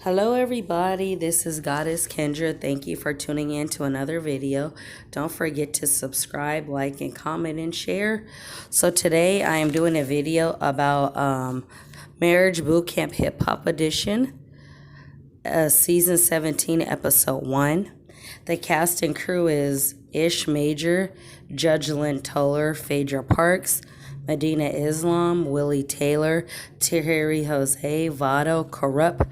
Hello everybody, this is Goddess Kendra. Thank you for tuning in to another video. Don't forget to subscribe, like, and comment and share. So today I am doing a video about Marriage Bootcamp Hip Hop Edition, Season 17, Episode 1. The cast and crew is Ish Judge Toler, Phaedra Parks, Medina Islam, Willie Taylor, Tahiri Jose, Vado, Corrupt,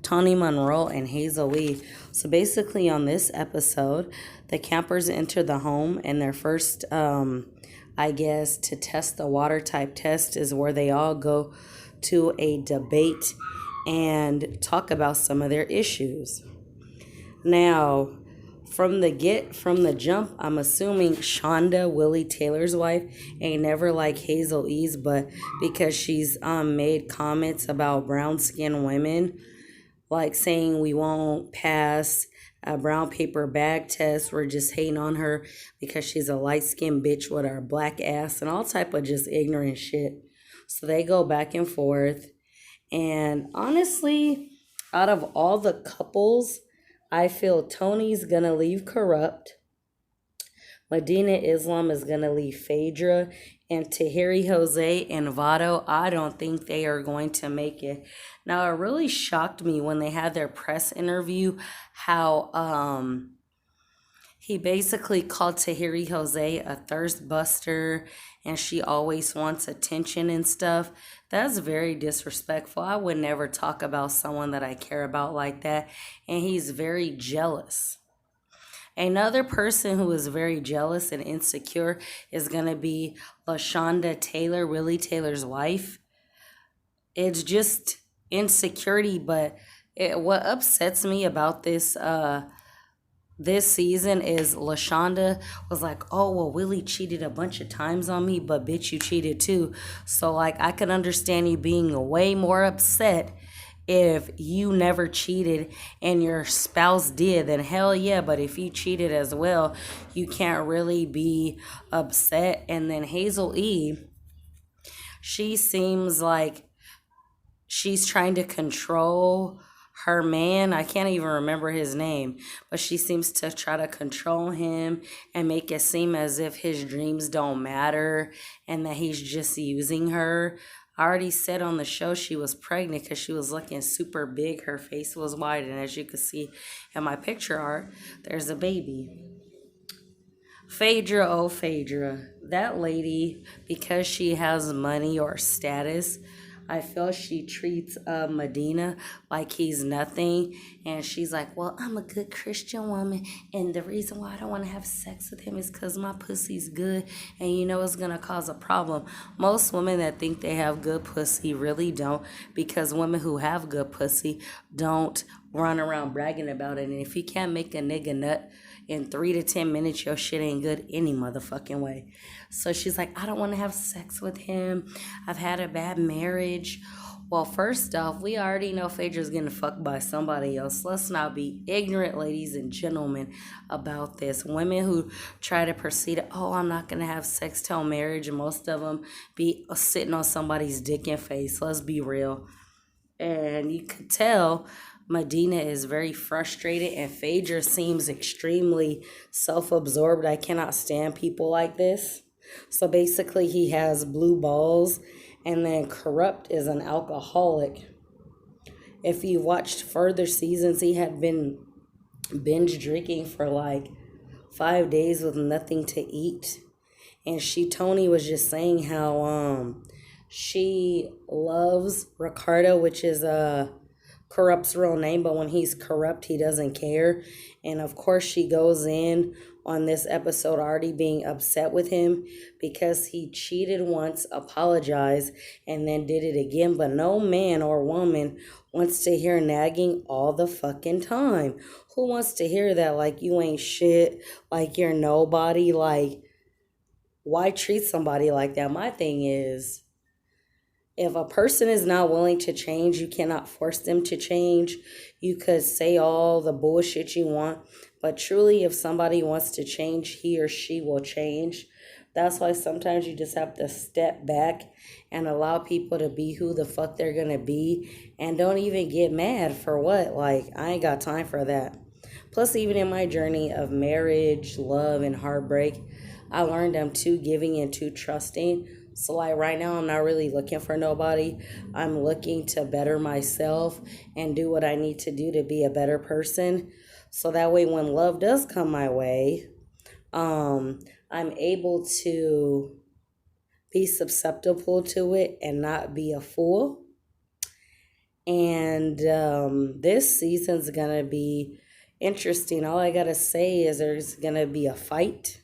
Tony Monroe, and Hazel E. So basically on this episode, the campers enter the home, and their first, to test the water type test is where they all go to a debate and talk about some of their issues. Now, from the jump, I'm assuming Shonda, Willie Taylor's wife, ain't never like Hazel E's, but because she's made comments about brown-skinned women, like saying we won't pass a brown paper bag test. We're just hating on her because she's a light-skinned bitch with her black ass and all type of just ignorant shit. So they go back and forth. And honestly, out of all the couples, I feel Tony's going to leave Corrupt. Medina Islam is going to leave Phaedra, and Tahiri Jose and Vado, I don't think they are going to make it. Now, it really shocked me when they had their press interview how he basically called Tahiri Jose a thirst buster, and she always wants attention and stuff. That's very disrespectful. I would never talk about someone that I care about like that, and he's very jealous. Another person who is very jealous and insecure is going to be LaShonda Taylor, Willie Taylor's wife. It's just insecurity, but what upsets me about this season is LaShonda was like, oh, well, Willie cheated a bunch of times on me, but bitch, you cheated too. So, I can understand you being way more upset if you never cheated and your spouse did, then hell yeah. But if you cheated as well, you can't really be upset. And then Hazel E, she seems like she's trying to control her man. I can't even remember his name, but she seems to try to control him and make it seem as if his dreams don't matter and that he's just using her. I already said on the show she was pregnant because she was looking super big. Her face was wide, and as you can see in my picture art, there's a baby. Phaedra, oh Phaedra, that lady, because she has money or status, I feel she treats Medina like he's nothing. And she's like, well, I'm a good Christian woman, and the reason why I don't want to have sex with him is because my pussy's good, and you know it's going to cause a problem. Most women that think they have good pussy really don't, because women who have good pussy don't run around bragging about it. And if you can't make a nigga nut in 3 to 10 minutes, your shit ain't good any motherfucking way. So she's like, I don't want to have sex with him. I've had a bad marriage. Well, first off, we already know Phaedra's getting fucked by somebody else. Let's not be ignorant, ladies and gentlemen, about this. Women who try to proceed, oh, I'm not going to have sex till marriage, and most of them be sitting on somebody's dick and face. Let's be real. And you could tell Medina is very frustrated, and Phaedra seems extremely self-absorbed. I cannot stand people like this. So basically, he has blue balls, and then Corrupt is an alcoholic. If you watched further seasons, he had been binge drinking for 5 days with nothing to eat. And Tony was just saying how she loves Ricardo, which is Corrupt's real name, but when he's corrupt, he doesn't care. And of course, she goes in on this episode already being upset with him because he cheated once, apologized, and then did it again. But no man or woman wants to hear nagging all the fucking time. Who wants to hear that? Like you ain't shit, like you're nobody. Like, why treat somebody like that? My thing is, if a person is not willing to change, you cannot force them to change. You could say all the bullshit you want, but truly, if somebody wants to change, he or she will change. That's why sometimes you just have to step back and allow people to be who the fuck they're gonna be, and don't even get mad for what. Like, I ain't got time for that. Plus, even in my journey of marriage, love, and heartbreak, I learned I'm too giving and too trusting. So, like, right now, I'm not really looking for nobody. I'm looking to better myself and do what I need to do to be a better person. So that way, when love does come my way, I'm able to be susceptible to it and not be a fool. And this season's gonna be interesting. All I gotta say is there's gonna be a fight.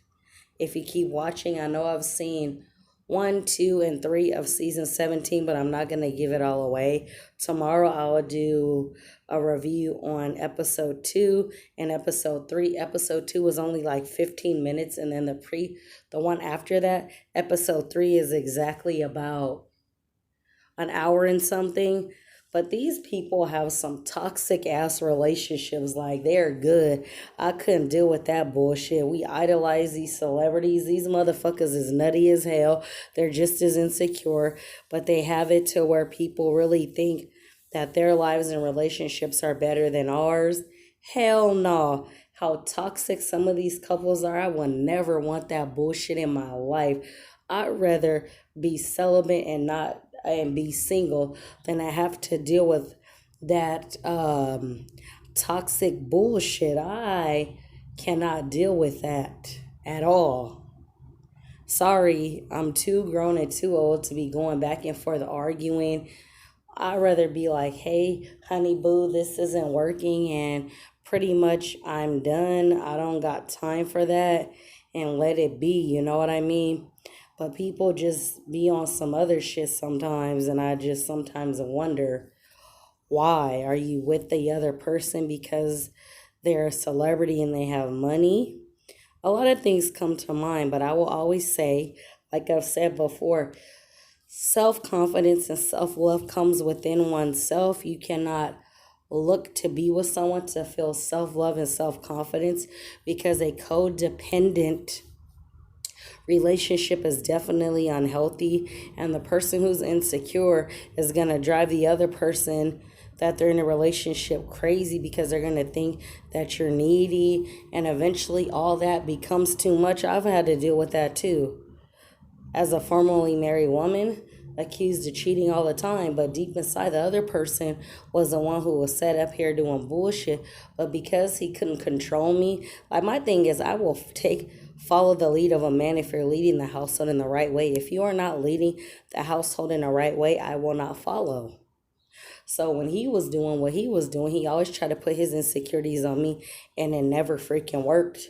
If you keep watching, I know I've seen 1, 2, and 3 of season 17, but I'm not gonna give it all away. Tomorrow I'll do a review on episode 2 and episode 3. Episode 2 was only like 15 minutes, and then the one after that, episode 3, is exactly about an hour and something. But these people have some toxic ass relationships. Like, they're good. I couldn't deal with that bullshit. We idolize these celebrities. These motherfuckers is nutty as hell. They're just as insecure, but they have it to where people really think that their lives and relationships are better than ours. Hell no. How toxic some of these couples are. I would never want that bullshit in my life. I'd rather be celibate and be single than I have to deal with that toxic bullshit. I cannot deal with that at all. Sorry, I'm too grown and too old to be going back and forth arguing. I'd rather be like, hey, honey boo, this isn't working, and pretty much I'm done. I don't got time for that, and let it be, you know what I mean? But people just be on some other shit sometimes, and I just sometimes wonder, why? Are you with the other person because they're a celebrity and they have money? A lot of things come to mind, but I will always say, like I've said before, self-confidence and self-love comes within oneself. You cannot look to be with someone to feel self-love and self-confidence, because a codependent relationship is definitely unhealthy, and the person who's insecure is going to drive the other person that they're in a relationship crazy, because they're going to think that you're needy, and eventually all that becomes too much. I've had to deal with that too as a formerly married woman, accused of cheating all the time, but deep inside the other person was the one who was set up here doing bullshit. But because he couldn't control me, like, my thing is, I will follow the lead of a man if you're leading the household in the right way. If you are not leading the household in the right way, I will not follow. So when he was doing what he was doing, he always tried to put his insecurities on me, and it never freaking worked.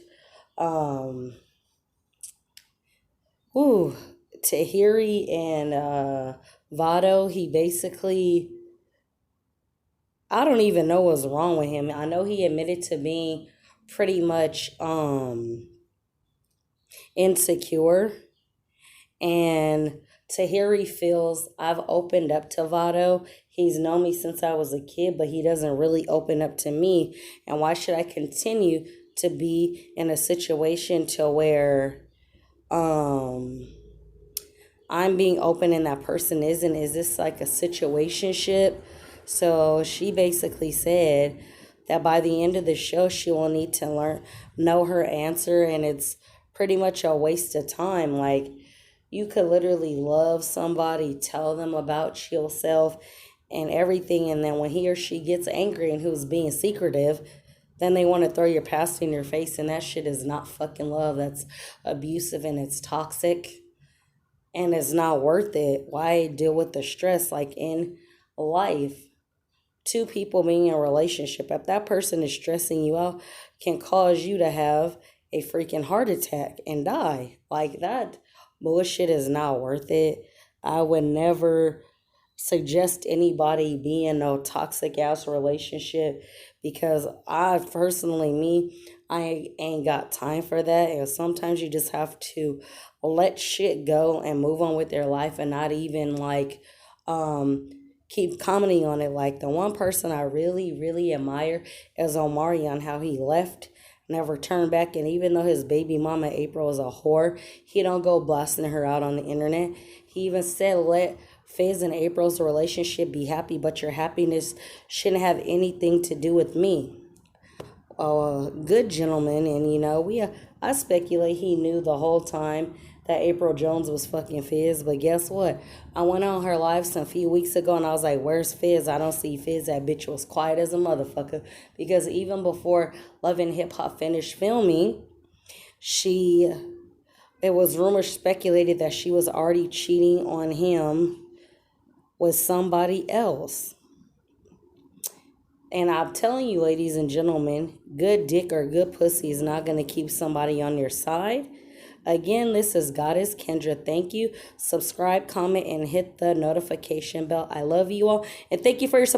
Tahiri and Vado, he basically, I don't even know what's wrong with him. I know he admitted to being pretty much insecure, and Tahiri feels I've opened up to Vado. He's known me since I was a kid, but he doesn't really open up to me. And why should I continue to be in a situation to where I'm being open and that person isn't? Is this like a situationship? So she basically said that by the end of the show, she will need to know her answer, and it's pretty much a waste of time. Like, you could literally love somebody, tell them about yourself and everything, and then when he or she gets angry and who's being secretive, then they want to throw your past in your face, and that shit is not fucking love. That's abusive, and it's toxic, and it's not worth it. Why deal with the stress? Like, in life, two people being in a relationship, if that person is stressing you out, can cause you to have a freaking heart attack and die. Like, that bullshit is not worth it. I would never suggest anybody be in no toxic ass relationship, because I ain't got time for that. And sometimes you just have to let shit go and move on with their life, and not even like keep commenting on it. Like, the one person I really, really admire is Omari, on how he left never turned back. And even though his baby mama April is a whore, he don't go blasting her out on the internet. He even said, let Fizz and April's relationship be happy, but your happiness shouldn't have anything to do with me. Good gentleman, and I speculate he knew the whole time that April Jones was fucking Fizz. But guess what? I went on her live some few weeks ago and I was like, where's Fizz? I don't see Fizz. That bitch was quiet as a motherfucker. Because even before Love and Hip Hop finished filming, it was rumored, speculated that she was already cheating on him with somebody else. And I'm telling you, ladies and gentlemen, good dick or good pussy is not going to keep somebody on your side. Again, this is Goddess Kendra. Thank you. Subscribe, comment, and hit the notification bell. I love you all. And thank you for your support.